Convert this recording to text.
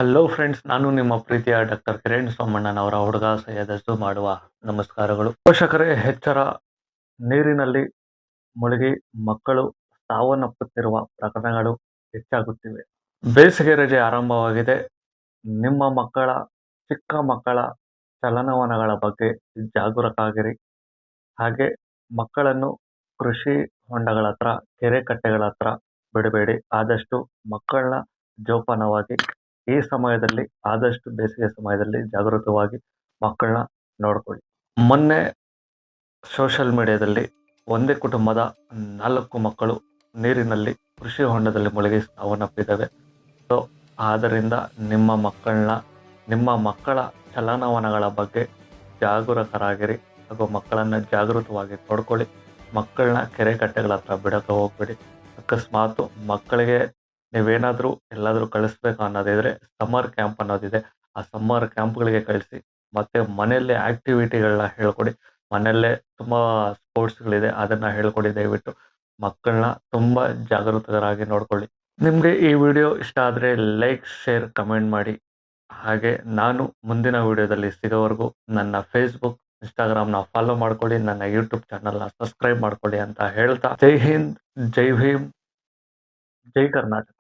Hello friends, ನಾನು ನಿಮ್ಮ ಪ್ರೀತಿಯ ಡಾಕ್ಟರ್ ಕಿರಣ್ ಸೋಮಣ್ಣನವರ ಹುಡುಗ ಸೈಯದಸ್ಸು ಮಾಡುವ ನಮಸ್ಕಾರಗಳು. ಪೋಷಕರೇ ಎಚ್ಚರ. ನೀರಿನಲ್ಲಿ ಮುಳುಗಿ ಮಕ್ಕಳು ಸಾವನ್ನಪ್ಪುತ್ತಿರುವ ಪ್ರಕರಣಗಳು ಹೆಚ್ಚಾಗುತ್ತಿವೆ. ಬೇಸಿಗೆ ರಜೆ ಆರಂಭವಾಗಿದೆ. ನಿಮ್ಮ ಮಕ್ಕಳ ಚಿಕ್ಕ ಮಕ್ಕಳ ಚಲನವಲನಗಳ ಬಗ್ಗೆ ಜಾಗರೂಕರಾಗಿರಿ. ಹಾಗೆ ಮಕ್ಕಳನ್ನು ಕೃಷಿ ಹೊಂಡಗಳ ಹತ್ರ, ಕೆರೆ ಕಟ್ಟೆಗಳ ಹತ್ರ ಬಿಡಬೇಡಿ. ಆದಷ್ಟು ಮಕ್ಕಳನ್ನ ಜೋಪಾನವಾಗಿ ಈ ಸಮಯದಲ್ಲಿ, ಆದಷ್ಟು ಬೇಸಿಗೆ ಸಮಯದಲ್ಲಿ ಜಾಗೃತವಾಗಿ ಮಕ್ಕಳನ್ನ ನೋಡ್ಕೊಳ್ಳಿ. ಮೊನ್ನೆ ಸೋಷಿಯಲ್ ಮೀಡಿಯಾದಲ್ಲಿ ಒಂದೇ ಕುಟುಂಬದ 4 ಮಕ್ಕಳು ನೀರಿನಲ್ಲಿ ಕೃಷಿ ಹೊಂಡದಲ್ಲಿ ಮುಳುಗಿ ಸಾವನ್ನಪ್ಪಿದ್ದಾವೆ. ಸೊ ಆದ್ದರಿಂದ ನಿಮ್ಮ ಮಕ್ಕಳ ಚಲನವಲನಗಳ ಬಗ್ಗೆ ಜಾಗರೂಕರಾಗಿರಿ ಹಾಗೂ ಮಕ್ಕಳನ್ನ ಜಾಗೃತವಾಗಿ ನೋಡ್ಕೊಳ್ಳಿ. ಮಕ್ಕಳನ್ನ ಕೆರೆ ಕಟ್ಟೆಗಳ ಹತ್ರ ಬಿಡಕ್ಕೆ ಹೋಗ್ಬೇಡಿ. ಅಕಸ್ಮಾತ್ ಮಕ್ಕಳಿಗೆ ನೀವೇನಾದರೂ ಎಲ್ಲಾದರೂ ಕಳಿಸ್ಬೇಕು ಅನ್ನೋದಿದ್ರೆ ಸಮ್ಮರ್ ಕ್ಯಾಂಪ್ ಅನ್ನೋದಿದೆ. ಆ ಸಮ್ಮರ್ ಕ್ಯಾಂಪ್ಗಳಿಗೆ ಕಳಿಸಿ. ಮತ್ತೆ ಮನೆಯಲ್ಲೇ ಆಕ್ಟಿವಿಟಿಗಳನ್ನ ಹೇಳ್ಕೊಡಿ. ಮನೆಯಲ್ಲೇ ತುಂಬಾ ಸ್ಪೋರ್ಟ್ಸ್ಗಳಿದೆ, ಅದನ್ನ ಹೇಳ್ಕೊಡಿ. ದಯವಿಟ್ಟು ಮಕ್ಕಳನ್ನ ತುಂಬಾ ಜಾಗೃತರಾಗಿ ನೋಡ್ಕೊಳ್ಳಿ. ನಿಮಗೆ ಈ ವಿಡಿಯೋ ಇಷ್ಟ ಆದರೆ ಲೈಕ್, ಶೇರ್, ಕಮೆಂಟ್ ಮಾಡಿ. ಹಾಗೆ ನಾನು ಮುಂದಿನ ವಿಡಿಯೋದಲ್ಲಿ ಸಿಗೋವರೆಗೂ ನನ್ನ ಫೇಸ್ಬುಕ್, ಇನ್ಸ್ಟಾಗ್ರಾಮ್ನ ಫಾಲೋ ಮಾಡ್ಕೊಳ್ಳಿ. ನನ್ನ ಯೂಟ್ಯೂಬ್ ಚಾನಲ್ನ ಸಬ್ಸ್ಕ್ರೈಬ್ ಮಾಡ್ಕೊಳ್ಳಿ ಅಂತ ಹೇಳ್ತಾ, ಜೈ ಹಿಂದ್, ಜೈ ಭೀಮ್, ಜೈ ಕರ್ನಾಟಕ.